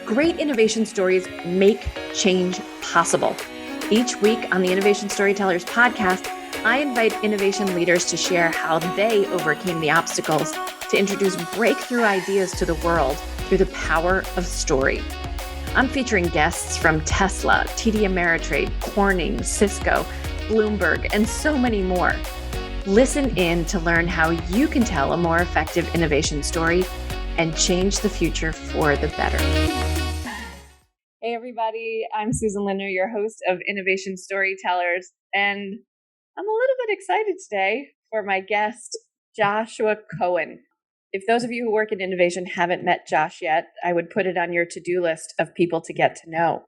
Great innovation stories make change possible. Each week on the Innovation Storytellers podcast, I invite innovation leaders to share how they overcame the obstacles to introduce breakthrough ideas to the world through the power of story. I'm featuring guests from Tesla, TD Ameritrade, Corning, Cisco, Bloomberg, and so many more. Listen in to learn how you can tell a more effective innovation story and change the future for the better. Hey everybody, I'm Susan Lindner, your host of Innovation Storytellers, and I'm a little bit excited today for my guest, Joshua Cohen. If those of you who work in innovation haven't met Josh yet, I would put it on your to-do list of people to get to know.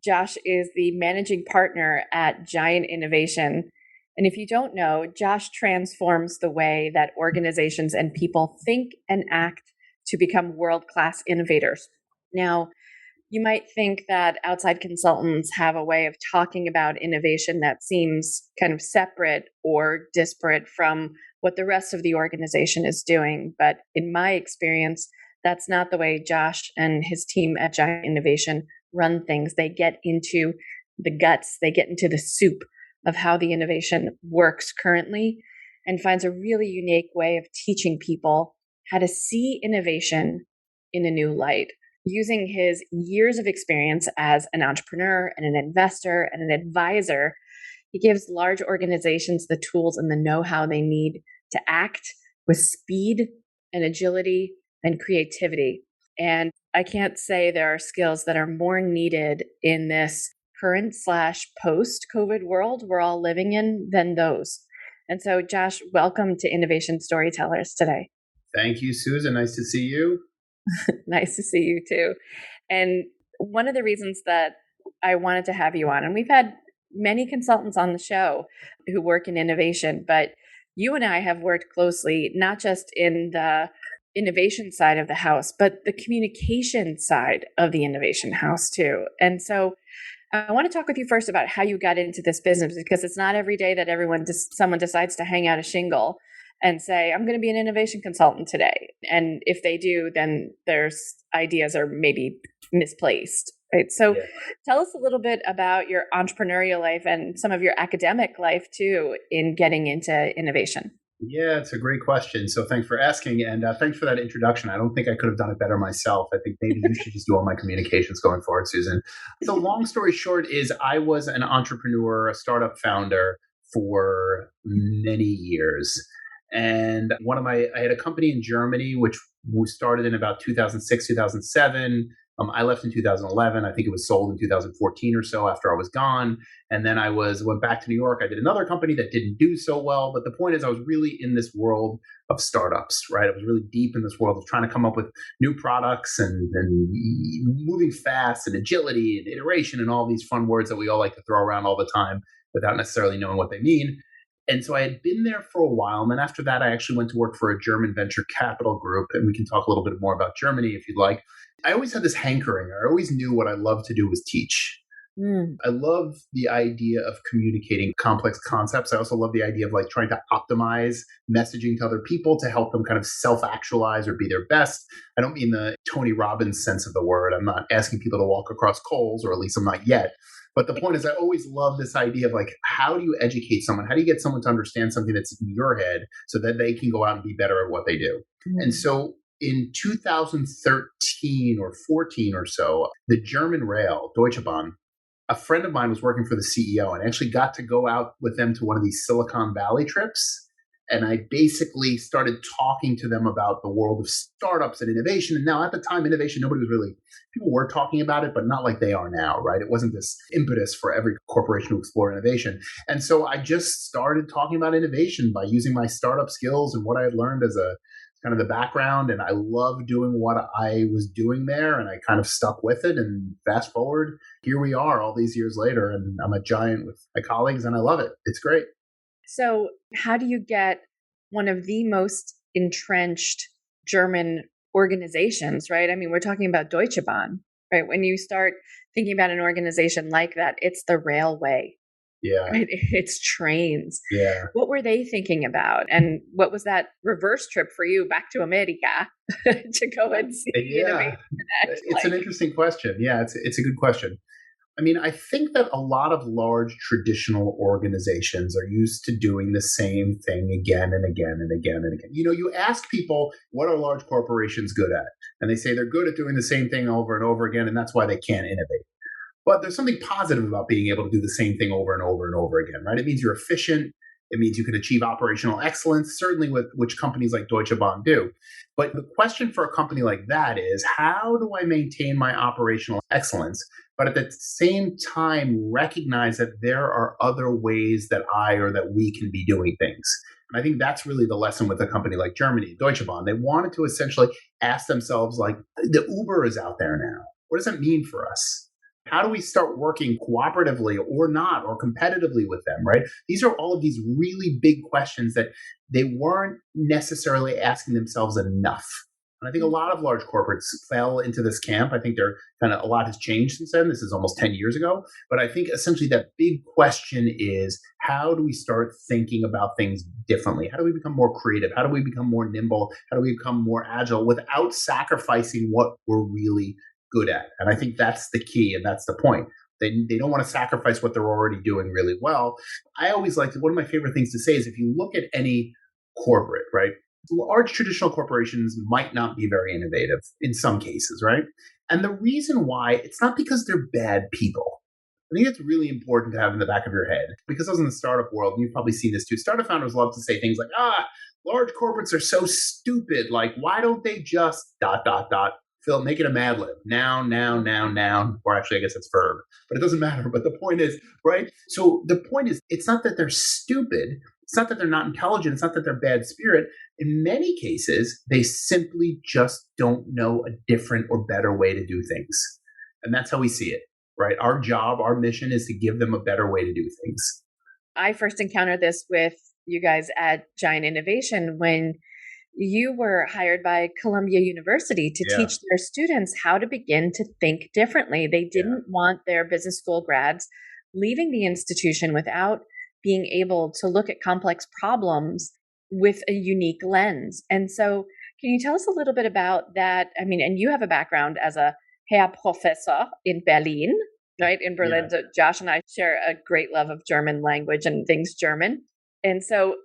Josh is the managing partner at Giant Innovation. And if you don't know, Josh transforms the way that organizations and people think and act to become world-class innovators. Now, you might think that outside consultants have a way of talking about innovation that seems kind of separate or disparate from what the rest of the organization is doing. But in my experience, that's not the way Josh and his team at Giant Innovation run things. They get into the guts, they get into the soup of how the innovation works currently, and finds a really unique way of teaching people how to see innovation in a new light. Using his years of experience as an entrepreneur and an investor and an advisor, he gives large organizations the tools and the know-how they need to act with speed and agility and creativity. And I can't say there are skills that are more needed in this current/post-COVID world we're all living in than those. And so, Josh, welcome to Innovation Storytellers today. Thank you, Susan. Nice to see you. Nice to see you too. And one of the reasons that I wanted to have you on, and we've had many consultants on the show who work in innovation, but you and I have worked closely, not just in the innovation side of the house, but the communication side of the innovation house too. And so I want to talk with you first about how you got into this business, because it's not every day that someone decides to hang out a shingle and say, I'm going to be an innovation consultant today. And if they do, then their ideas are maybe misplaced, right? So Tell us a little bit about your entrepreneurial life and some of your academic life too in getting into innovation. Yeah, it's a great question. So thanks for asking. And thanks for that introduction. I don't think I could have done it better myself. I think maybe you should just do all my communications going forward, Susan. So long story short is I was an entrepreneur, a startup founder for many years. And I had a company in Germany, which we started in about 2006, 2007. I left in 2011. I think it was sold in 2014 or so after I was gone. And then went back to New York. I did another company that didn't do so well. But the point is I was really in this world of startups, right? I was really deep in this world of trying to come up with new products and moving fast and agility and iteration and all these fun words that we all like to throw around all the time without necessarily knowing what they mean. And so I had been there for a while. And then after that, I actually went to work for a German venture capital group. And we can talk a little bit more about Germany if you'd like. I always had this hankering. I always knew what I loved to do was teach. I love the idea of communicating complex concepts. I also love the idea of trying to optimize messaging to other people to help them kind of self-actualize or be their best. I don't mean the Tony Robbins sense of the word. I'm not asking people to walk across coals, or at least I'm not yet. But the point is, I always love this idea of how do you educate someone? How do you get someone to understand something that's in your head so that they can go out and be better at what they do? And so in 2013 or 14 or so, the German rail, Deutsche Bahn, a friend of mine was working for the CEO and actually got to go out with them to one of these Silicon Valley trips. And I basically started talking to them about the world of startups and innovation. And now at the time, innovation, people were talking about it, but not like they are now, right? It wasn't this impetus for every corporation to explore innovation. And so I just started talking about innovation by using my startup skills and what I had learned as a kind of the background. And I loved doing what I was doing there. And I kind of stuck with it. And fast forward, here we are all these years later. And I'm at Giant with my colleagues and I love it. It's great. So how do you get one of the most entrenched German organizations, right? I mean, we're talking about Deutsche Bahn, right? When you start thinking about an organization like that, it's the railway. Yeah. Right? It's trains. Yeah. What were they thinking about? And what was that reverse trip for you back to America to go and see Yeah. Innovation Connect? It's an interesting question. Yeah, it's a good question. I mean, I think that a lot of large traditional organizations are used to doing the same thing again and again and again and again. You ask people, what are large corporations good at? And they say they're good at doing the same thing over and over again, and that's why they can't innovate. But there's something positive about being able to do the same thing over and over and over again, right? It means you're efficient. It means you can achieve operational excellence, certainly with which companies like Deutsche Bahn do. But the question for a company like that is, how do I maintain my operational excellence, but at the same time recognize that there are other ways that I or that we can be doing things? And I think that's really the lesson with a company like Germany, Deutsche Bahn. They wanted to essentially ask themselves, like, the Uber is out there now. What does that mean for us? How do we start working cooperatively or not, or competitively with them, right? These are all of these really big questions that they weren't necessarily asking themselves enough. And I think a lot of large corporates fell into this camp. I think a lot has changed since then. This is almost 10 years ago. But I think essentially that big question is, how do we start thinking about things differently? How do we become more creative? How do we become more nimble? How do we become more agile without sacrificing what we're really good at? And I think that's the key, and that's the point. They don't want to sacrifice what they're already doing really well. I always like to, one of my favorite things to say is, if you look at any corporate, right? Large traditional corporations might not be very innovative in some cases, right? And the reason why, it's not because they're bad people. I think it's really important to have in the back of your head, because I was in the startup world, and you've probably seen this too. Startup founders love to say things like, large corporates are so stupid. Like, why don't they just ... Phil, make it a Mad Lib. Noun, noun, noun, noun. Or actually, I guess it's verb, but it doesn't matter. But the point is, right? So the point is, it's not that they're stupid. It's not that they're not intelligent. It's not that they're bad spirit. In many cases, they simply just don't know a different or better way to do things. And that's how we see it, right? Our job, our mission is to give them a better way to do things. I first encountered this with you guys at Giant Innovation when you were hired by Columbia University to teach their students how to begin to think differently. They didn't want their business school grads leaving the institution without being able to look at complex problems with a unique lens. And so, can you tell us a little bit about that? I mean, and you have a background as a Herr Professor in Berlin, right? In Berlin. Yeah. So Josh and I share a great love of German language and things German. And so,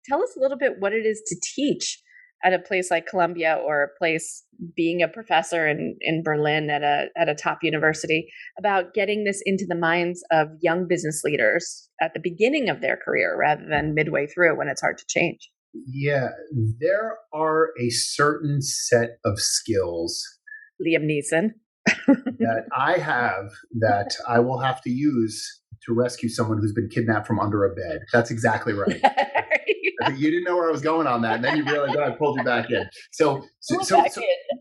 tell us a little bit what it is to teach at a place like Columbia, or a place being a professor in Berlin at a top university, about getting this into the minds of young business leaders at the beginning of their career rather than midway through when it's hard to change. Yeah, there are a certain set of skills, Liam Neeson, that I have that I will have to use to rescue someone who's been kidnapped from under a bed. That's exactly right. I think you didn't know where I was going on that, and then you realized that I pulled you back in. So,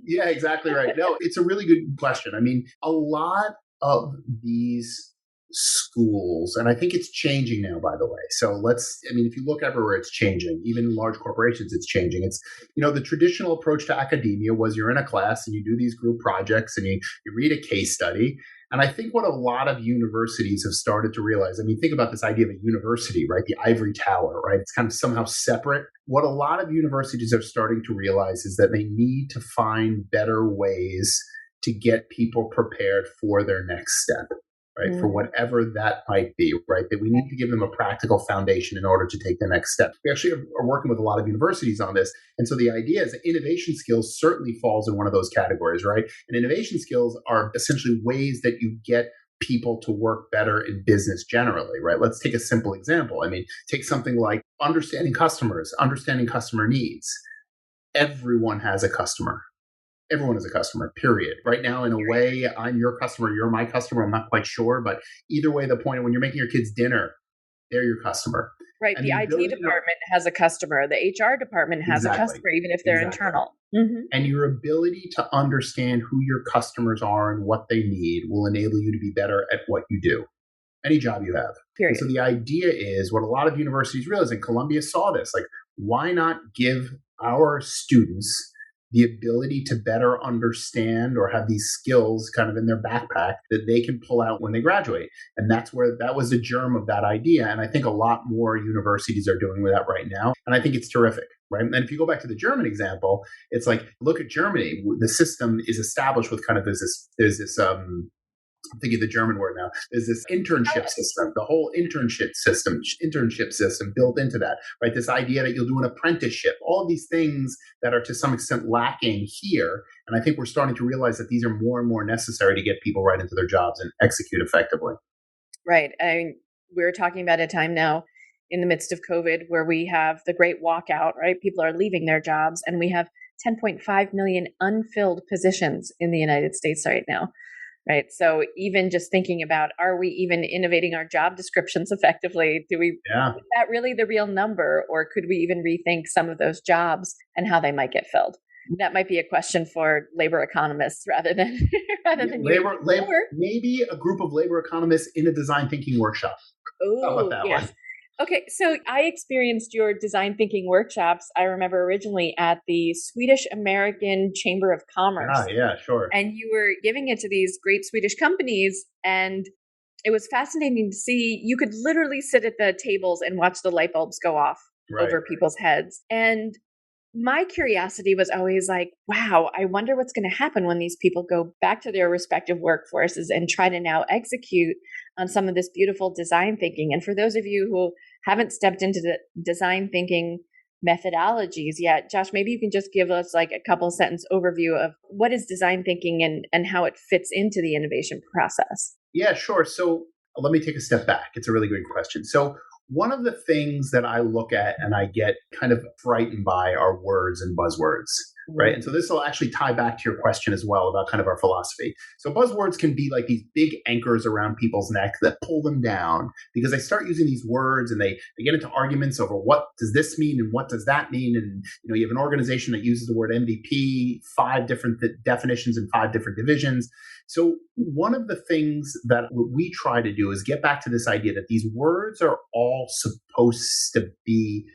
yeah, exactly right. No, it's a really good question. I mean, a lot of these schools, and I think it's changing now, by the way. So if you look everywhere, it's changing. Even in large corporations, it's changing. It's, the traditional approach to academia was, you're in a class and you do these group projects and you read a case study. And I think what a lot of universities have started to realize, I mean, think about this idea of a university, right? The ivory tower, right? It's kind of somehow separate. What a lot of universities are starting to realize is that they need to find better ways to get people prepared for their next step, right? For whatever that might be, right? That we need to give them a practical foundation in order to take the next step. We actually are working with a lot of universities on this. And so the idea is that innovation skills certainly falls in one of those categories, right? And innovation skills are essentially ways that you get people to work better in business generally, right? Let's take a simple example. I mean, take something like understanding customers, understanding customer needs. Everyone has a customer. Everyone is a customer, period. Right now, in a way, I'm your customer, you're my customer. I'm not quite sure. But either way, the point, when you're making your kids dinner, they're your customer. Right. And the IT department has a customer. The HR department has a customer, even if they're internal. Mm-hmm. And your ability to understand who your customers are and what they need will enable you to be better at what you do. Any job you have. Period. And so the idea is, what a lot of universities realize, and Columbia saw this, like, why not give our students the ability to better understand or have these skills kind of in their backpack that they can pull out when they graduate. And that was the germ of that idea. And I think a lot more universities are doing that right now. And I think it's terrific. Right. And if you go back to the German example, it's like, look at Germany. The system is established with kind of, there's this I'm thinking the German word now, is this internship system, the whole internship system built into that, right? This idea that you'll do an apprenticeship, all of these things that are to some extent lacking here. And I think we're starting to realize that these are more and more necessary to get people right into their jobs and execute effectively. Right. I mean, we're talking about a time now in the midst of COVID where we have the great walkout, right? People are leaving their jobs, and we have 10.5 million unfilled positions in the United States right now. Right. So even just thinking about, are we even innovating our job descriptions effectively? Is that really the real number? Or could we even rethink some of those jobs and how they might get filled? That might be a question for labor economists rather than labor, maybe a group of labor economists in a design thinking workshop. How about that one? Okay, so I experienced your design thinking workshops, I remember originally at the Swedish American Chamber of Commerce. Yeah, sure. And you were giving it to these great Swedish companies, and it was fascinating to see. You could literally sit at the tables and watch the light bulbs go off over people's heads. And my curiosity was always like, wow, I wonder what's going to happen when these people go back to their respective workforces and try to now execute on some of this beautiful design thinking. And for those of you who haven't stepped into the design thinking methodologies yet, Josh, maybe you can just give us like a couple sentence overview of what is design thinking and how it fits into the innovation process. Yeah, sure. So let me take a step back. It's a really good question. So one of the things that I look at and I get kind of frightened by are words and buzzwords, right? And so this will actually tie back to your question as well about kind of our philosophy. So buzzwords can be like these big anchors around people's neck that pull them down because they start using these words and they get into arguments over what does this mean and what does that mean. And you have an organization that uses the word MVP, 5 different definitions in 5 different divisions. So one of the things that we try to do is get back to this idea that these words are all supposed to be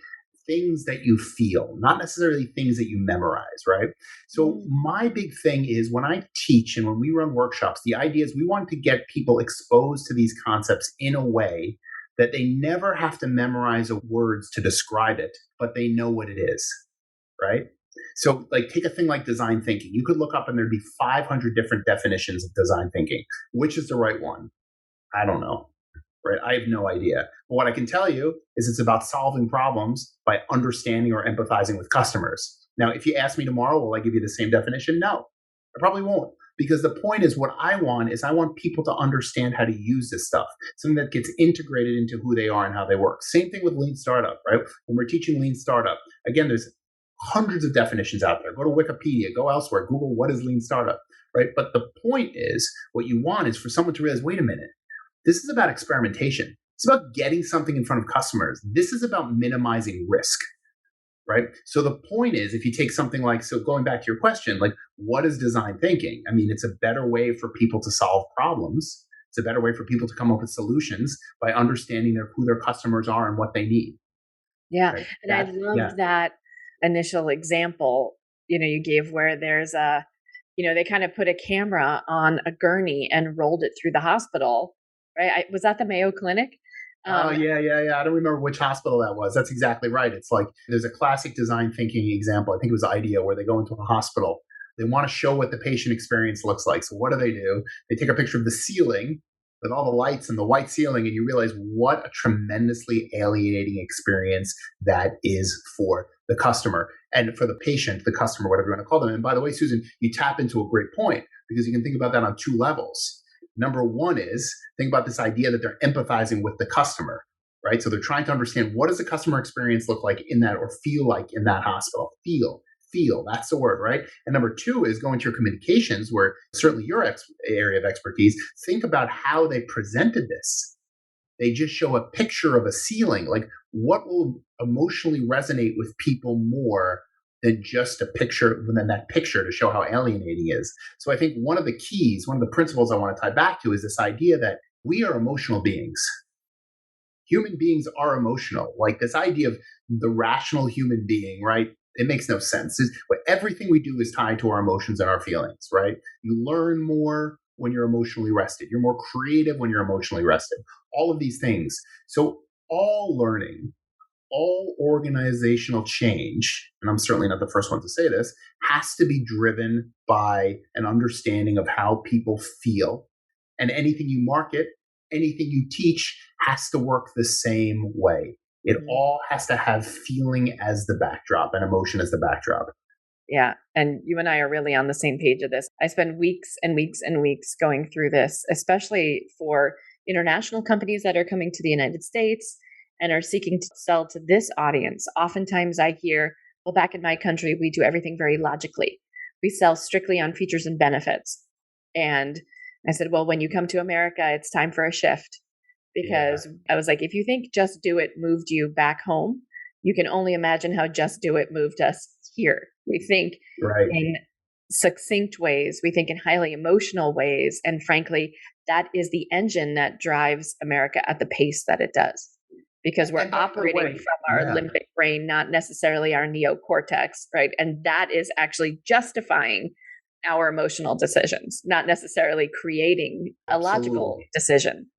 things that you feel, not necessarily things that you memorize, right? So my big thing is when I teach and when we run workshops, the idea is we want to get people exposed to these concepts in a way that they never have to memorize words to describe it, but they know what it is, right? So like take a thing like design thinking. You could look up and there'd be 500 different definitions of design thinking. Which is the right one? I don't know. Right? I have no idea. But what I can tell you is it's about solving problems by understanding or empathizing with customers. Now, if you ask me tomorrow, will I give you the same definition? No, I probably won't. Because the point is what I want people to understand how to use this stuff, something that gets integrated into who they are and how they work. Same thing with Lean Startup, right? When we're teaching Lean Startup, again, there's hundreds of definitions out there. Go to Wikipedia, go elsewhere, Google what is Lean Startup, right? But the point is what you want is for someone to realize, wait a minute, this is about experimentation. It's about getting something in front of customers. This is about minimizing risk, right? So the point is, if you take something like, so going back to your question, like what is design thinking? I mean, it's a better way for people to solve problems. It's a better way for people to come up with solutions by understanding who their customers are and what they need. Yeah. Right? And I loved that initial example, you gave where there's they kind of put a camera on a gurney and rolled it through the hospital, right? Was that the Mayo Clinic? Yeah. I don't remember which hospital that was. That's exactly right. It's like there's a classic design thinking example. I think it was IDEA where they go into a hospital. They want to show what the patient experience looks like. So what do? They take a picture of the ceiling with all the lights and the white ceiling, and you realize what a tremendously alienating experience that is for the customer and for the patient, the customer, whatever you want to call them. And by the way, Susan, you tap into a great point because you can think about that on 2 levels. Number one is think about this idea that they're empathizing with the customer, right? So they're trying to understand what does the customer experience look like in that or feel like in that hospital. Feel, that's the word, right? And number 2 is going to your communications, where certainly your area of expertise. Think about how they presented this. They just show a picture of a ceiling. Like what will emotionally resonate with people more than just a picture, than that picture to show how alienating it is. So I think one of the keys, one of the principles I want to tie back to is this idea that we are emotional beings. Human beings are emotional. Like this idea of the rational human being, right? It makes no sense. Everything we do is tied to our emotions and our feelings, right? You learn more when you're emotionally rested. You're more creative when you're emotionally rested. All of these things. So all learning, all organizational change, and I'm certainly not the first one to say this, has to be driven by an understanding of how people feel. And anything you market, anything you teach has to work the same way. It all has to have feeling as the backdrop and emotion as the backdrop. Yeah. And you and I are really on the same page of this. I spend weeks and weeks and weeks going through this, especially for international companies that are coming to the United States and are seeking to sell to this audience. Oftentimes I hear, well, back in my country, we do everything very logically. We sell strictly on features and benefits. And I said, well, when you come to America, it's time for a shift. Because I was like, if you think Just Do It moved you back home, you can only imagine how Just Do It moved us here. We think in succinct ways, we think in highly emotional ways. And frankly, that is the engine that drives America at the pace that it does. Because we're operating from our limbic brain, not necessarily our neocortex, right? And that is actually justifying our emotional decisions, not necessarily creating a logical decision.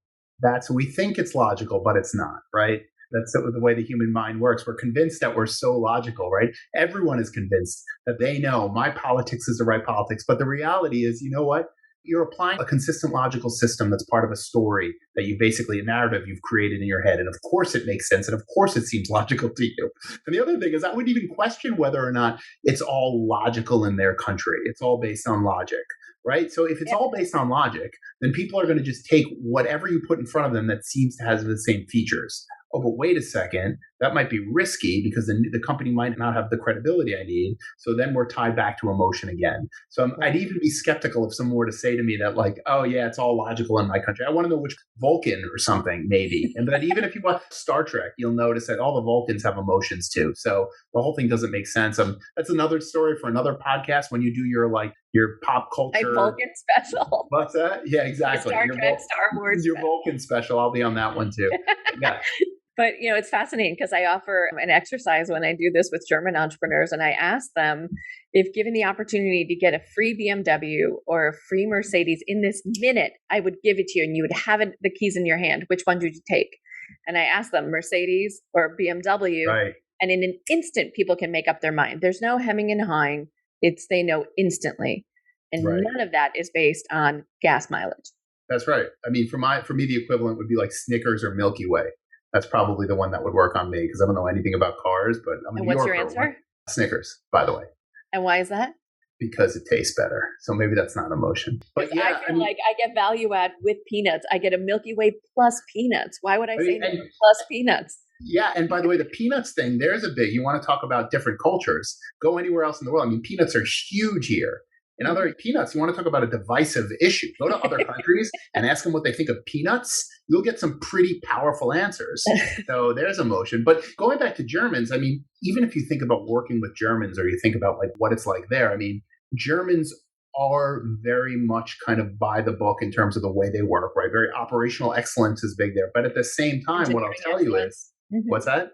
We think it's logical, but it's not, right? That's the way the human mind works. We're convinced that we're so logical, right? Everyone is convinced that they know my politics is the right politics. But the reality is, you know what? You're applying a consistent logical system that's part of a story that you basically, a narrative you've created in your head. And of course it makes sense. And of course it seems logical to you. And the other thing is I wouldn't even question whether or not it's all logical in their country. It's all based on logic, right? So if it's all based on logic, then people are going to just take whatever you put in front of them that seems to have the same features. Oh, but wait a second, that might be risky because the company might not have the credibility I need. So then we're tied back to emotion again. So I'd even be skeptical if someone were to say to me that like, oh yeah, it's all logical in my country. I want to know which Vulcan or something, maybe. And that even if you watch Star Trek, you'll notice that all the Vulcans have emotions too. So the whole thing doesn't make sense. That's another story for another podcast when you do your pop culture. Vulcan special. What's that? Yeah, exactly. Star Trek, Star Wars. Your Vulcan special. I'll be on that one too. Yeah. But, it's fascinating because I offer an exercise when I do this with German entrepreneurs, and I ask them if given the opportunity to get a free BMW or a free Mercedes in this minute, I would give it to you and you would have the keys in your hand. Which one would you take? And I ask them Mercedes or BMW. Right. And in an instant, people can make up their mind. There's no hemming and hawing. They know instantly. And none of that is based on gas mileage. That's right. I mean, for me, the equivalent would be like Snickers or Milky Way. That's probably the one that would work on me because I don't know anything about cars, but I'm a New Yorker. What's your answer? Snickers, by the way. And why is that? Because it tastes better. So maybe that's not emotion. But yeah, I feel like I get value add with peanuts. I get a Milky Way plus peanuts. Why would I say plus peanuts? Yeah. And by the way, the peanuts thing, you want to talk about different cultures. Go anywhere else in the world. I mean, peanuts are huge here. In other peanuts, you want to talk about a divisive issue. Go to other countries and ask them what they think of peanuts. You'll get some pretty powerful answers. So there's emotion. But going back to Germans, I mean, even if you think about working with Germans or you think about like what it's like there, I mean, Germans are very much kind of by the book in terms of the way they work, right? Very operational excellence is big there. But at the same time, what I'll tell you is, what's that?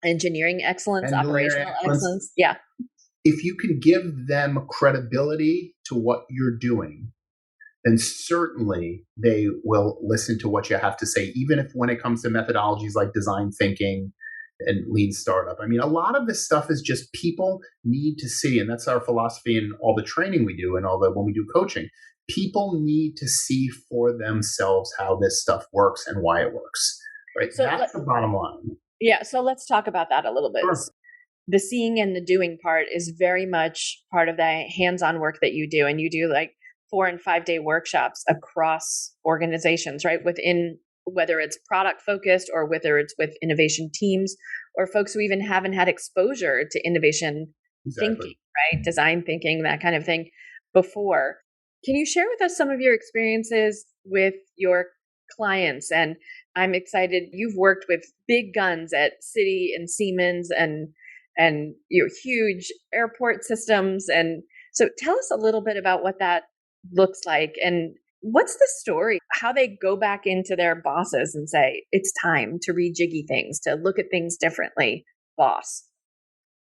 Engineering excellence, operational excellence. Yeah. If you can give them credibility to what you're doing, then certainly they will listen to what you have to say, even if when it comes to methodologies like design thinking and lean startup. I mean, a lot of this stuff is just people need to see, and that's our philosophy in all the training we do and when we do coaching. People need to see for themselves how this stuff works and why it works. Right? So that's the bottom line. Yeah. So let's talk about that a little bit. Sure. The seeing and the doing part is very much part of the hands-on work that you do. And you do like 4 and 5 day workshops across organizations, right? Within, whether it's product focused or whether it's with innovation teams or folks who even haven't had exposure to innovation thinking, right? Design thinking, that kind of thing before. Can you share with us some of your experiences with your clients? And I'm excited. You've worked with big guns at Citi and Siemens and huge airport systems. And so tell us a little bit about what that looks like and what's the story, how they go back into their bosses and say, it's time to rejiggy things, to look at things differently, boss.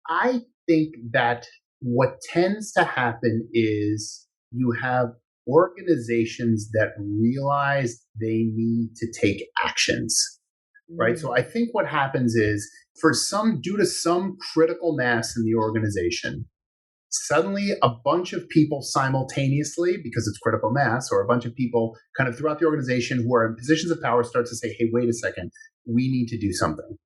I think that what tends to happen is you have organizations that realize they need to take actions, right? So I think what happens is due to some critical mass in the organization, suddenly a bunch of people simultaneously, because it's critical mass, or a bunch of people kind of throughout the organization who are in positions of power start to say, hey, wait a second, we need to do something.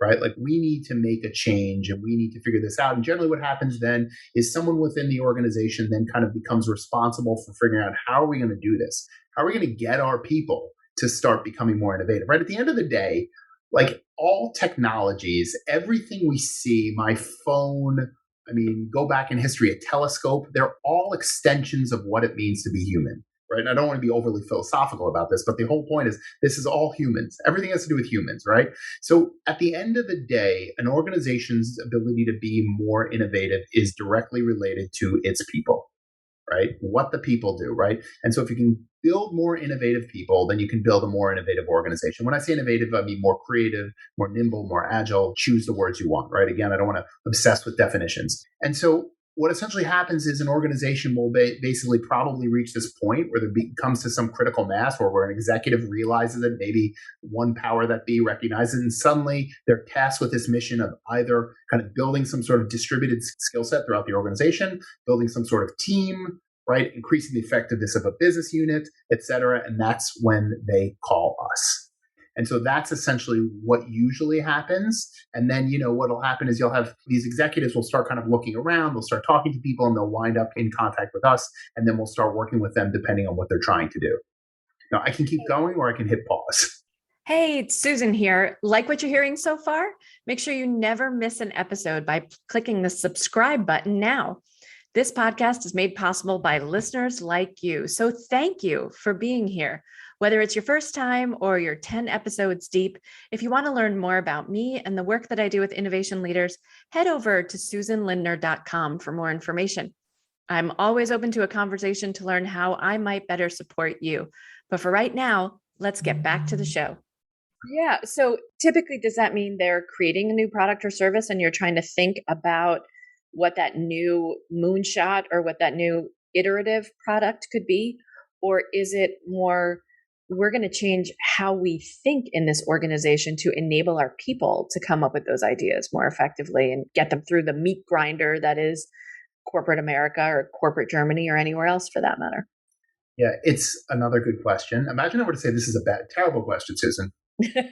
Right? Like we need to make a change and we need to figure this out. And generally what happens then is someone within the organization then kind of becomes responsible for figuring out, how are we going to do this? How are we going to get our people to start becoming more innovative, right? At the end of the day, like all technologies, everything we see, my phone, I mean, go back in history, a telescope, they're all extensions of what it means to be human, right? And I don't want to be overly philosophical about this, but the whole point is this is all humans. Everything has to do with humans, right? So at the end of the day, an organization's ability to be more innovative is directly related to its people, right? What the people do, right? And so if you can build more innovative people, then you can build a more innovative organization. When I say innovative, I mean more creative, more nimble, more agile. Choose the words you want, right? Again, I don't want to obsess with definitions. And so what essentially happens is an organization will basically probably reach this point where there comes to some critical mass, or where an executive realizes it, maybe one power that be recognizes it, and suddenly they're tasked with this mission of either kind of building some sort of distributed skill set throughout the organization, building some sort of team, right? Increasing the effectiveness of a business unit, et cetera. And that's when they call us. And so that's essentially what usually happens. And then, what will happen is you'll have these executives will start kind of looking around, they'll start talking to people, and they'll wind up in contact with us. And then we'll start working with them depending on what they're trying to do. Now, I can keep going or I can hit pause. Hey, it's Susan here. Like what you're hearing so far? Make sure you never miss an episode by clicking the subscribe button now. This podcast is made possible by listeners like you. So thank you for being here. Whether it's your first time or you're 10 episodes deep, if you want to learn more about me and the work that I do with innovation leaders, head over to susanlindner.com for more information. I'm always open to a conversation to learn how I might better support you. But for right now, let's get back to the show. Yeah. So typically, does that mean they're creating a new product or service and you're trying to think about what that new moonshot or what that new iterative product could be? Or is it more, we're going to change how we think in this organization to enable our people to come up with those ideas more effectively and get them through the meat grinder that is corporate America or corporate Germany or anywhere else for that matter? Yeah, it's another good question. Imagine I were to say this is a terrible question, Susan.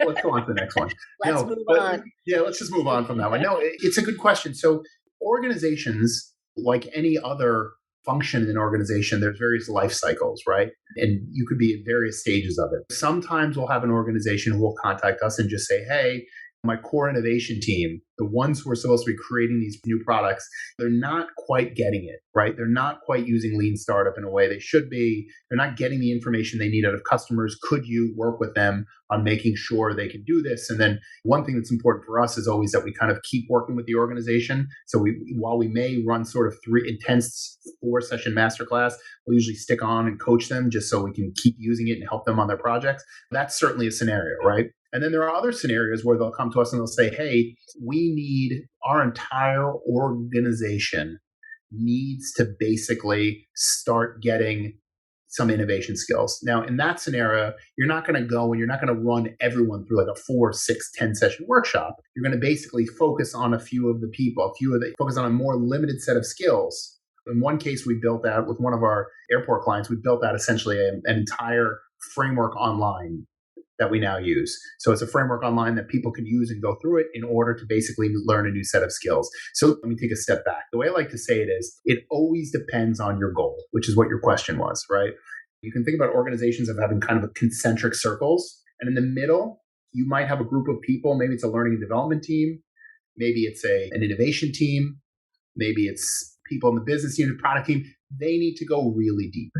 Let's go on to the next one. Let's move on. Yeah, let's just move on from that one. No, it's a good question. So organizations, like any other function in an organization, there's various life cycles, right? And you could be at various stages of it. Sometimes we'll have an organization who will contact us and just say, hey, my core innovation team, the ones who are supposed to be creating these new products, they're not quite getting it, right? They're not quite using lean startup in a way they should be. They're not getting the information they need out of customers. Could you work with them on making sure they can do this? And then one thing that's important for us is always that we kind of keep working with the organization. So while we may run sort of 3 intense 4-session masterclass, we'll usually stick on and coach them just so we can keep using it and help them on their projects. That's certainly a scenario, right? And then there are other scenarios where they'll come to us and they'll say, hey, we need, our entire organization needs to basically start getting some innovation skills. Now, in that scenario, you're not going to go and you're not going to run everyone through like a 4, 6, 10-session workshop. You're going to basically focus on a few of the people, focus on a more limited set of skills. In one case, we built out with one of our airport clients, we built out essentially an entire framework online that we now use. So it's a framework online that people can use and go through it in order to basically learn a new set of skills. So let me take a step back. The way I like to say it is, it always depends on your goal, which is what your question was, right? You can think about organizations of having kind of a concentric circles. And in the middle, you might have a group of people. Maybe it's a learning and development team. Maybe it's an innovation team. Maybe it's people in the business unit, product team. They need to go really deep.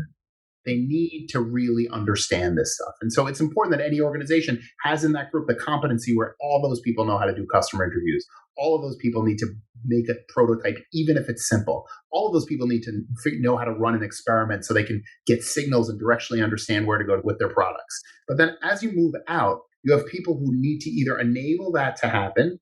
They need to really understand this stuff. And so it's important that any organization has in that group the competency where all those people know how to do customer interviews. All of those people need to make a prototype, even if it's simple. All of those people need to know how to run an experiment so they can get signals and directionally understand where to go with their products. But then as you move out, you have people who need to either enable that to happen,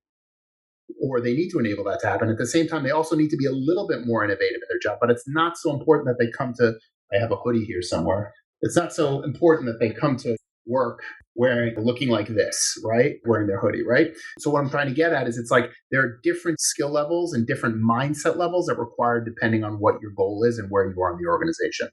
or they need to enable that to happen. At the same time, they also need to be a little bit more innovative in their job, but it's not so important that they come to, I have a hoodie here somewhere. It's not so important that they come to work looking like this, right? Wearing their hoodie, right? So what I'm trying to get at is it's like there are different skill levels and different mindset levels that are required depending on what your goal is and where you are in the organization.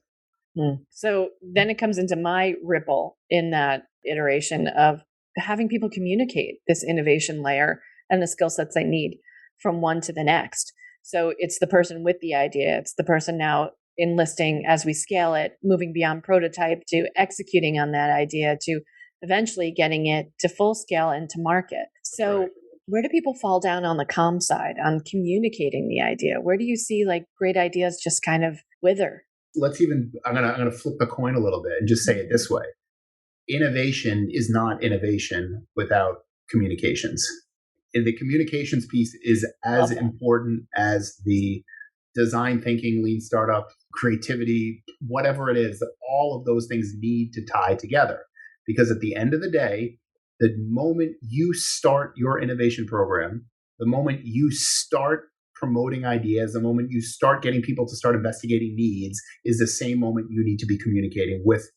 So then it comes into my ripple in that iteration of having people communicate this innovation layer and the skill sets they need from one to the next. So it's the person with the idea. It's the person now enlisting as we scale it, moving beyond prototype to executing on that idea to eventually getting it to full scale and to market. So Right. where do people fall down on the comm side, on communicating the idea? Where do you see like great ideas just kind of wither? I'm gonna flip the coin a little bit and just say it this way. Innovation is not innovation without communications. And the communications piece is as important as the design thinking, lean startup, creativity, whatever it is. All of those things need to tie together. Because at the end of the day, the moment you start your innovation program, the moment you start promoting ideas, the moment you start getting people to start investigating needs, is the same moment you need to be communicating with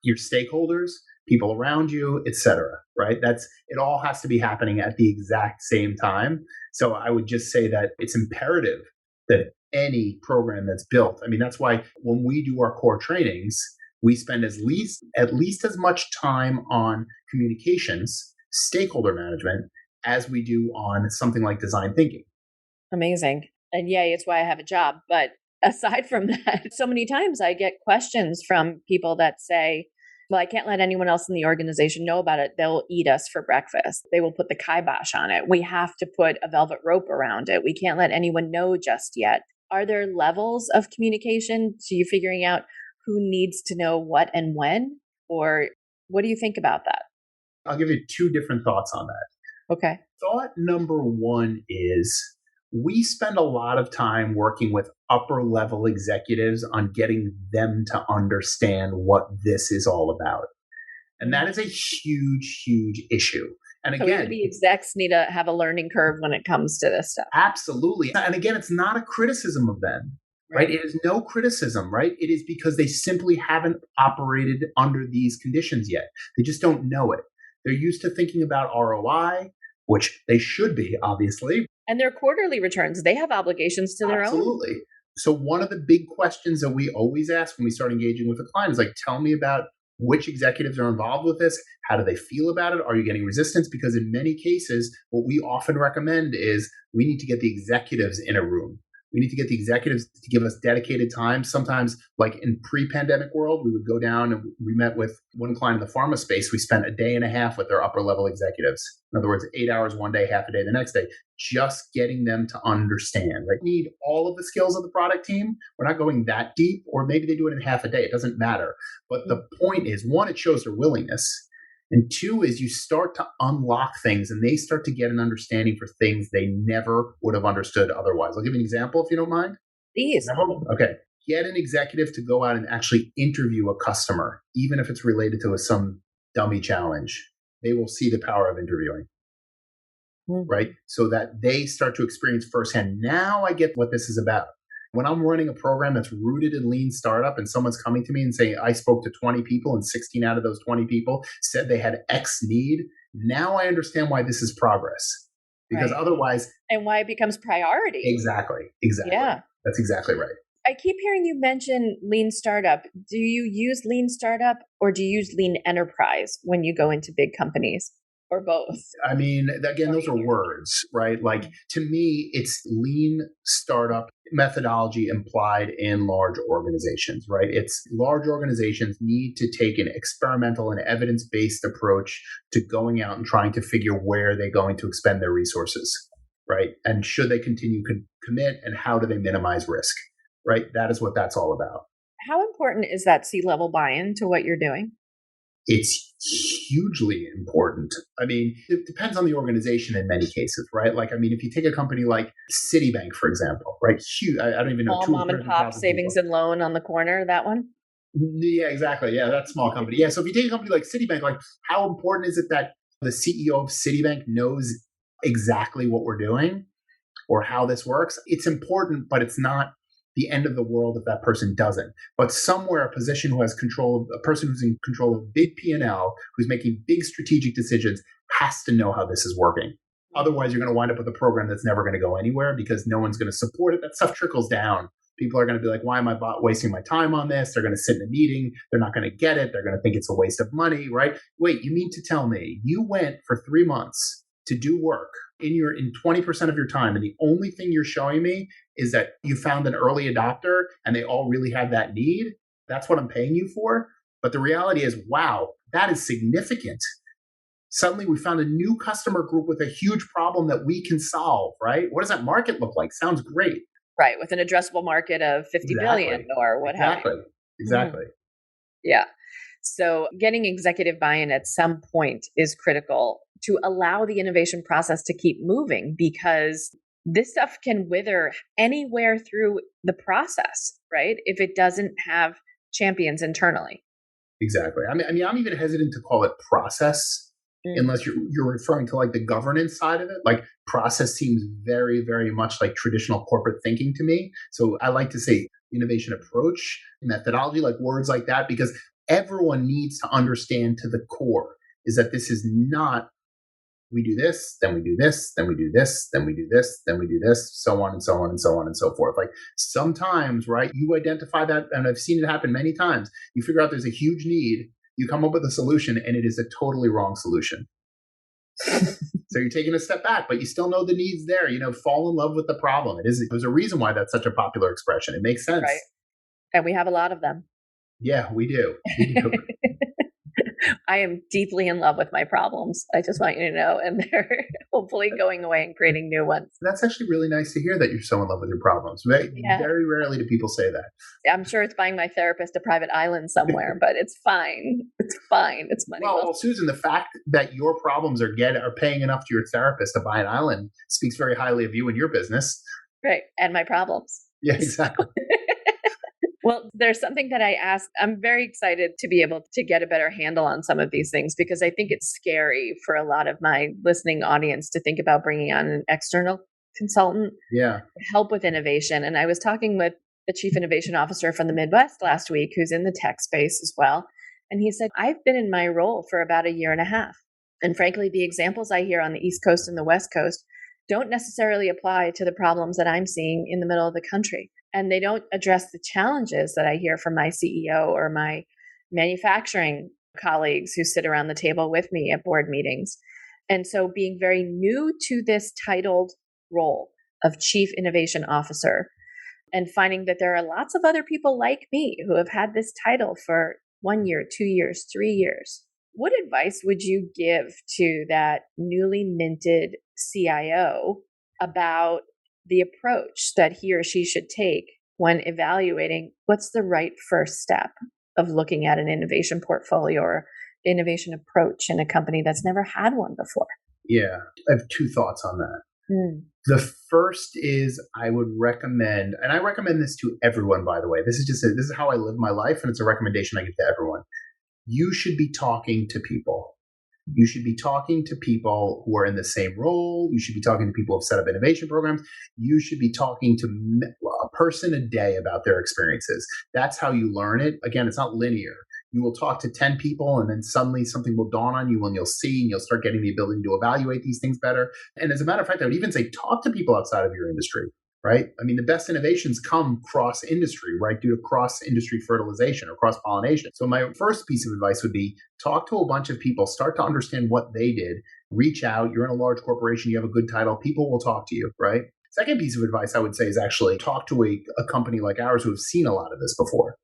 your stakeholders, people around you, etc. Right? It all has to be happening at the exact same time. So I would just say that it's imperative that any program that's built, I mean, that's why when we do our core trainings, we spend at least as much time on communications, stakeholder management, as we do on something like design thinking. Amazing. And yay, it's why I have a job. But aside from that, so many times I get questions from people that say, well, I can't let anyone else in the organization know about it. They'll eat us for breakfast. They will put the kibosh on it. We have to put a velvet rope around it. We can't let anyone know just yet. Are there levels of communication to you figuring out who needs to know what and when? Or what do you think about that? I'll give you two different thoughts on that. Okay. Thought number one is we spend a lot of time working with upper level executives on getting them to understand what this is all about. And that is a huge, huge issue. And So again, the execs need to have a learning curve when it comes to this stuff. absolutely. And again, it's not a criticism of them, right? It is no criticism, right? It is because they simply haven't operated under these conditions yet. They just don't know it. They're used to thinking about ROI, which they should be, obviously. And their quarterly returns, they have obligations to their own. Absolutely. So one of the big questions that we always ask when we start engaging with a client is like, tell me about which executives are involved with this. How do they feel about it? Are you getting resistance? Because in many cases, what we often recommend is we need to get the executives in a room. We need to get the executives to give us dedicated time. Sometimes, like in pre-pandemic world, we would go down and we met with one client in the pharma space. We spent a day and a half with their upper level executives. In other words, 8 hours one day, half a day the next day, just getting them to understand. Right? We need all of the skills of the product team. We're not going that deep, or maybe they do it in half a day. It doesn't matter. But the point is, one, it shows their willingness. And two is you start to unlock things and they start to get an understanding for things they never would have understood otherwise. I'll give you an example if you don't mind. Please. Okay. Get an executive to go out and actually interview a customer, even if it's related to some dummy challenge. They will see the power of interviewing, right? So that they start to experience firsthand. Now I get what this is about. When I'm running a program that's rooted in lean startup and someone's coming to me and saying, I spoke to 20 people and 16 out of those 20 people said they had X need, now I understand why this is progress. Because otherwise... And why it becomes priority. Exactly. Yeah. That's exactly right. I keep hearing you mention lean startup. Do you use lean startup or do you use lean enterprise when you go into big companies? Or both? I mean, again, those are words, right? Like to me, it's lean startup methodology implied in large organizations, right? It's large organizations need to take an experimental and evidence-based approach to going out and trying to figure where they're going to expend their resources, right? And should they continue to commit and how do they minimize risk, right? That is what that's all about. How important is that C-level buy-in to what you're doing? It's hugely important. I mean, it depends on the organization in many cases, right? Like, I mean, if you take a company like Citibank, for example, right? Huge. I don't even know. Small mom and pop savings and loan on the corner, that one? Yeah, exactly. Yeah, that small company. Yeah. So if you take a company like Citibank, like how important is it that the CEO of Citibank knows exactly what we're doing or how this works. It's important, but it's not the end of the world if that person doesn't. But somewhere, a position who has control, a person who's in control of big P&L, who's making big strategic decisions, has to know how this is working. Otherwise, you're going to wind up with a program that's never going to go anywhere because no one's going to support it. That stuff trickles down. People are going to be like, why am I wasting my time on this? They're going to sit in a meeting. They're not going to get it. They're going to think it's a waste of money, right? Wait, you mean to tell me you went for 3 months to do work in 20% of your time, and the only thing you're showing me is that you found an early adopter and they all really have that need? That's what I'm paying you for? But the reality is, wow, that is significant. Suddenly we found a new customer group with a huge problem that we can solve, right? What does that market look like? Sounds great. Right. With an addressable market of 50 billion or what have you. Exactly. Yeah. So getting executive buy-in at some point is critical to allow the innovation process to keep moving, because this stuff can wither anywhere through the process, right? If it doesn't have champions internally. Exactly. I mean, I'm even hesitant to call it process. Unless you're referring to like the governance side of it. Like process seems very, very much like traditional corporate thinking to me. So I like to say innovation approach, methodology, like words like that, because everyone needs to understand to the core is that this is not we do this, then we do this, then we do this, then we do this, then we do this, so on and so on and so on and so forth. Like sometimes, right, you identify that, and I've seen it happen many times. You figure out there's a huge need. You come up with a solution and it is a totally wrong solution. So you're taking a step back, but you still know the need's there. Fall in love with the problem. There's a reason why that's such a popular expression. It makes sense. Right. And we have a lot of them. Yeah, we do. I am deeply in love with my problems. I just want you to know, and they're hopefully going away and creating new ones. That's actually really nice to hear that you're so in love with your problems. Very rarely do people say that. I'm sure it's buying my therapist a private island somewhere, but it's fine. It's fine. It's money. Well, Susan, the fact that your problems are paying enough to your therapist to buy an island speaks very highly of you and your business. Right. And my problems. Yeah, exactly. Well, there's something that I asked. I'm very excited to be able to get a better handle on some of these things, because I think it's scary for a lot of my listening audience to think about bringing on an external consultant to help with innovation. And I was talking with the chief innovation officer from the Midwest last week, who's in the tech space as well. And he said, I've been in my role for about 1.5 years. And frankly, the examples I hear on the East Coast and the West Coast don't necessarily apply to the problems that I'm seeing in the middle of the country. And they don't address the challenges that I hear from my CEO or my manufacturing colleagues who sit around the table with me at board meetings. And so being very new to this titled role of Chief Innovation Officer, and finding that there are lots of other people like me who have had this title for 1 year, 2 years, 3 years. What advice would you give to that newly minted CIO about the approach that he or she should take when evaluating what's the right first step of looking at an innovation portfolio or innovation approach in a company that's never had one before? Yeah, I have 2 thoughts on that. The first is I would recommend, and I recommend this to everyone, by the way. This is how I live my life, and it's a recommendation I give to everyone. You should be talking to people. You should be talking to people who are in the same role. You should be talking to people who have set up innovation programs. You should be talking to a person a day about their experiences. That's how you learn it. Again, it's not linear. You will talk to 10 people and then suddenly something will dawn on you and you'll see and you'll start getting the ability to evaluate these things better. And as a matter of fact, I would even say talk to people outside of your industry. Right? I mean, the best innovations come cross industry, right? Due to cross industry fertilization or cross pollination. So my first piece of advice would be talk to a bunch of people, start to understand what they did, reach out. You're in a large corporation, you have a good title, people will talk to you, right? Second piece of advice I would say is actually talk to a company like ours who have seen a lot of this before.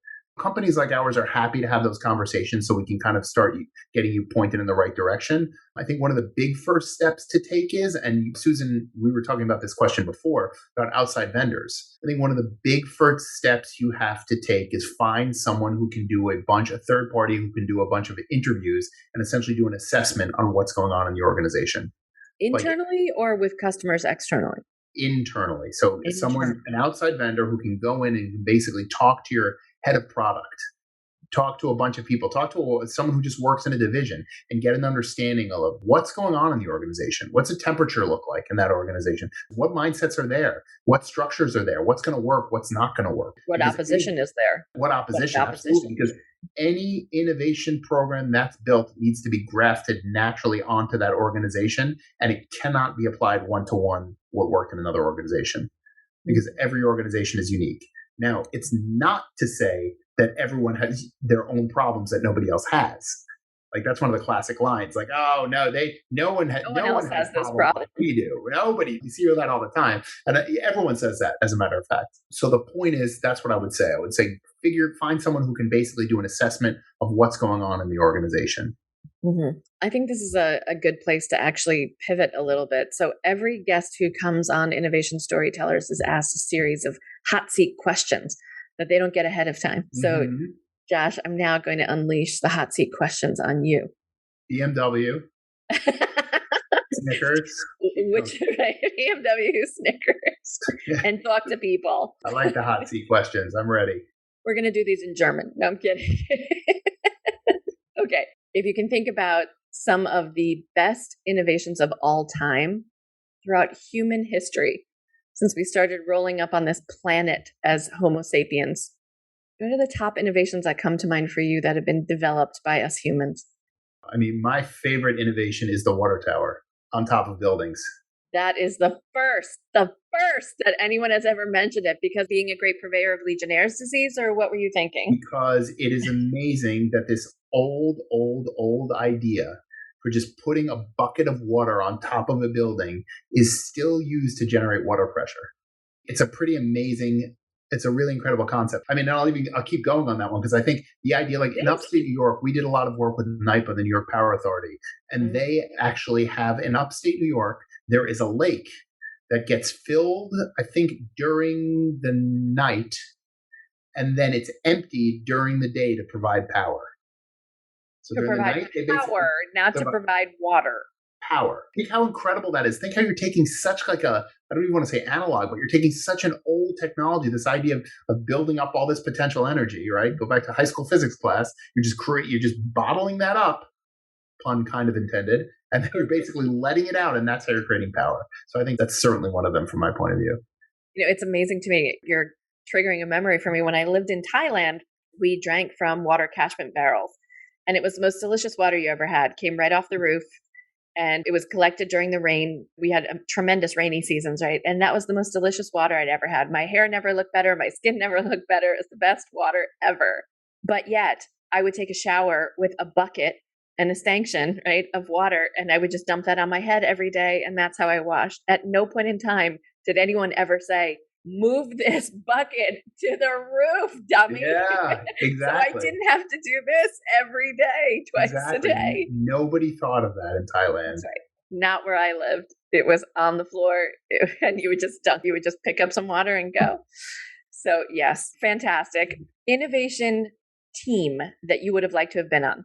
Companies like ours are happy to have those conversations so we can kind of start getting you pointed in the right direction. I think one of the big first steps to take is, and Susan, we were talking about this question before, about outside vendors. I think one of the big first steps you have to take is find someone who can do a third party who can do a bunch of interviews and essentially do an assessment on what's going on in the organization. Internally or with customers externally? Internally. So an outside vendor who can go in and basically talk to your head of product talk to a bunch of people, talk to someone who just works in a division and get an understanding of what's going on in the organization. What's the temperature look like in that organization? What mindsets are there? What structures are there? What's going to work? What's not going to work? What opposition is there? What opposition? Absolutely. Because any innovation program that's built needs to be grafted naturally onto that organization, and it cannot be applied one-to-one what worked in another organization, because every organization is unique. Now, it's not to say that everyone has their own problems that nobody else has. Like, that's one of the classic lines. Like, oh no, no one has this problem like we do. Nobody. You see that all the time, and everyone says that. As a matter of fact, so the point is, that's what I would say. I would say, find someone who can basically do an assessment of what's going on in the organization. Mm-hmm. I think this is a good place to actually pivot a little bit. So every guest who comes on Innovation Storytellers is asked a series of hot seat questions that they don't get ahead of time. So, Josh, I'm now going to unleash the hot seat questions on you. BMW. Snickers. BMW, Snickers, and talk to people. I like the hot seat questions. I'm ready. We're going to do these in German. No, I'm kidding. Okay. If you can think about some of the best innovations of all time throughout human history, since we started rolling up on this planet as Homo sapiens, what are the top innovations that come to mind for you that have been developed by us humans? I mean, my favorite innovation is the water tower on top of buildings. That is the first that anyone has ever mentioned it, because being a great purveyor of Legionnaire's disease, or what were you thinking? Because it is amazing that this old idea for just putting a bucket of water on top of a building is still used to generate water pressure. It's a really incredible concept. I mean, I'll keep going on that one, because I think the idea, like in upstate New York, we did a lot of work with NYPA, the New York Power Authority, and they actually have, in upstate New York, there is a lake that gets filled, I think, during the night, and then it's emptied during the day to provide power. So to provide power, not to provide water. Power. Think how incredible that is. Think how you're taking such I don't even want to say analog, but you're taking such an old technology, this idea of building up all this potential energy, right? Go back to high school physics class. You're just bottling that up, pun kind of intended, and then you're basically letting it out, and that's how you're creating power. So I think that's certainly one of them from my point of view. You know, it's amazing to me. You're triggering a memory for me. When I lived in Thailand, we drank from water catchment barrels, and it was the most delicious water you ever had. Came right off the roof. And it was collected during the rain. We had tremendous rainy seasons, right? And that was the most delicious water I'd ever had. My hair never looked better. My skin never looked better. It's the best water ever. But yet I would take a shower with a bucket and a stanchion, right, of water. And I would just dump that on my head every day. And that's how I washed. At no point in time did anyone ever say, move this bucket to the roof, dummy. Yeah, exactly. So I didn't have to do this every day, twice a day. Nobody thought of that in Thailand. That's right. Not where I lived. It was on the floor, and you would just dump. You would just pick up some water and go. So yes, fantastic. Innovation team that you would have liked to have been on.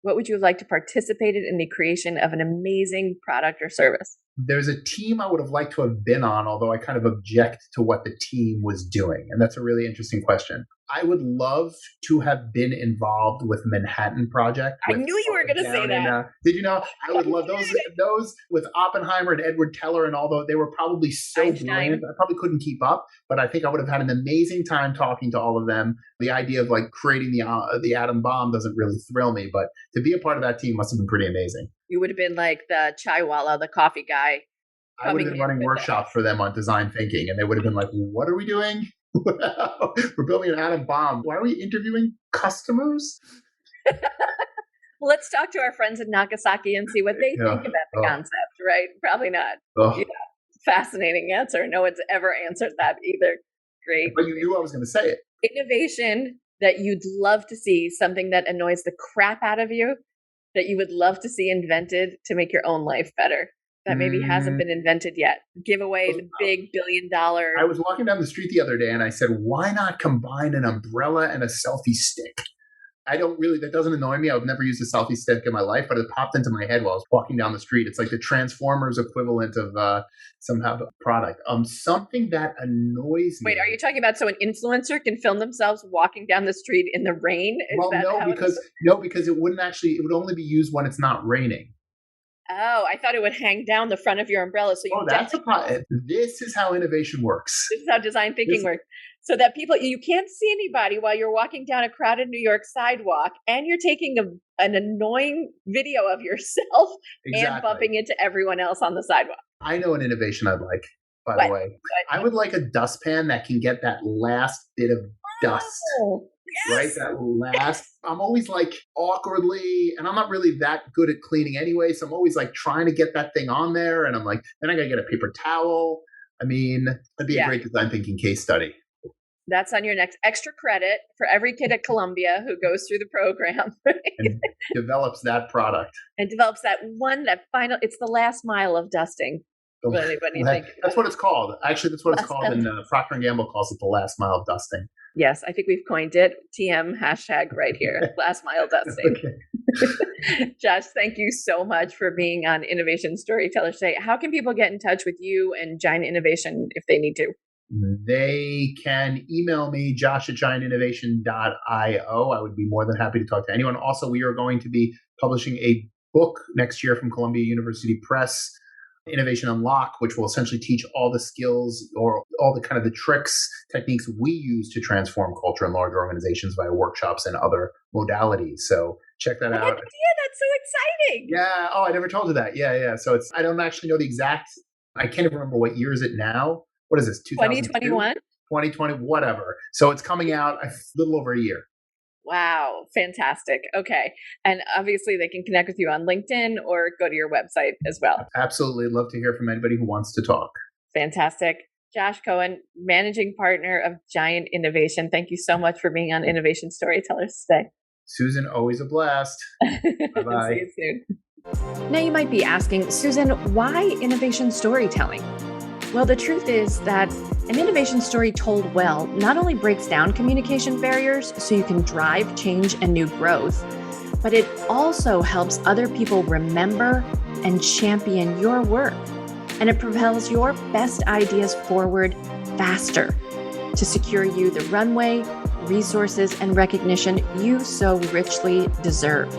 What would you have liked to participate in the creation of an amazing product or service? There's a team I would have liked to have been on, although I kind of object to what the team was doing. And that's a really interesting question. I would love to have been involved with Manhattan Project. I knew you were going to say that. Did you know? I would love those with Oppenheimer and Edward Teller, and although they were probably so brilliant, I probably couldn't keep up, but I think I would have had an amazing time talking to all of them. The idea of like creating the atom bomb doesn't really thrill me, but to be a part of that team must have been pretty amazing. You would have been like the chaiwala, the coffee guy. I would have been running workshops for them on design thinking, and they would have been like, what are we doing? We're building an atom bomb. Why are we interviewing customers? Well, let's talk to our friends in Nagasaki and see what they think about the concept, right? Probably not. Yeah. Fascinating answer. No one's ever answered that either. Great. But you knew I was going to say it. Innovation that you'd love to see, something that annoys the crap out of you, that you would love to see invented to make your own life better, that maybe hasn't been invented yet. Give away the big $1 billion. I was walking down the street the other day and I said, why not combine an umbrella and a selfie stick? that doesn't annoy me. I've never used a selfie stick in my life, but it popped into my head while I was walking down the street. It's like the Transformers equivalent of somehow the product. Something that annoys me. Wait, are you talking about so an influencer can film themselves walking down the street in the rain? Because it would only be used when it's not raining. Oh, I thought it would hang down the front of your umbrella. So that's a problem. This is how innovation works. This is how design thinking works. So that you can't see anybody while you're walking down a crowded New York sidewalk, and you're taking an annoying video of yourself and bumping into everyone else on the sidewalk. I know an innovation I'd like, by the way. I would like a dustpan that can get that last bit of dust. Yes. Right? I'm always like awkwardly, and I'm not really that good at cleaning anyway. So I'm always like trying to get that thing on there. And I'm like, then I got to get a paper towel. I mean, that'd be a great design thinking case study. That's on your next extra credit for every kid at Columbia who goes through the program. Right? And develops that product. And develops it's the last mile of dusting. That's what it's called. Actually, that's what it's called. And Procter & Gamble calls it the last mile of dusting. Yes, I think we've coined it. TM hashtag right here. Last mile dusting. Josh, thank you so much for being on Innovation Storytellers today. How can people get in touch with you and Giant Innovation if they need to? They can email me, josh@giantinnovation.io. I would be more than happy to talk to anyone. Also, we are going to be publishing a book next year from Columbia University Press, Innovation Unlock, which will essentially teach all the skills or all the kind of the tricks, techniques we use to transform culture in large organizations via workshops and other modalities. So check that out. Yeah, that's so exciting. Yeah. Oh, I never told you that. Yeah. So I don't actually know the exact, I can't even remember what year is it now. What is this? 2021? 2020, whatever. So it's coming out a little over a year. Wow. Fantastic. Okay. And obviously they can connect with you on LinkedIn or go to your website as well. Absolutely. Love to hear from anybody who wants to talk. Fantastic. Josh Cohen, managing partner of Giant Innovation. Thank you so much for being on Innovation Storytellers today. Susan, always a blast. Bye-bye. See you soon. Now you might be asking, Susan, why innovation storytelling? Well, the truth is that an innovation story told well not only breaks down communication barriers so you can drive change and new growth, but it also helps other people remember and champion your work. And it propels your best ideas forward faster to secure you the runway, resources, and recognition you so richly deserve.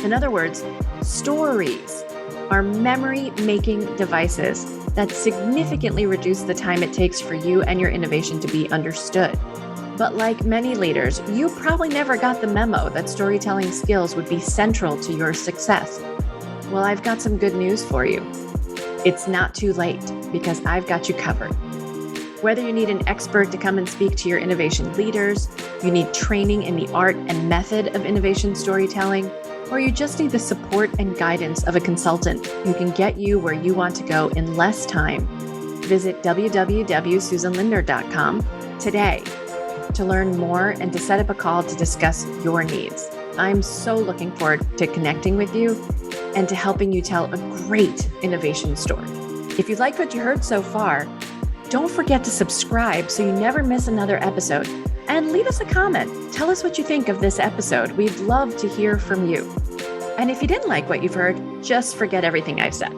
In other words, stories are memory-making devices that significantly reduce the time it takes for you and your innovation to be understood. But like many leaders, you probably never got the memo that storytelling skills would be central to your success. Well, I've got some good news for you. It's not too late because I've got you covered. Whether you need an expert to come and speak to your innovation leaders, you need training in the art and method of innovation storytelling, or you just need the support and guidance of a consultant who can get you where you want to go in less time, visit www.susanlindner.com today to learn more and to set up a call to discuss your needs. I'm so looking forward to connecting with you and to helping you tell a great innovation story. If you like what you heard so far, don't forget to subscribe so you never miss another episode. And leave us a comment. Tell us what you think of this episode. We'd love to hear from you. And if you didn't like what you've heard, just forget everything I've said.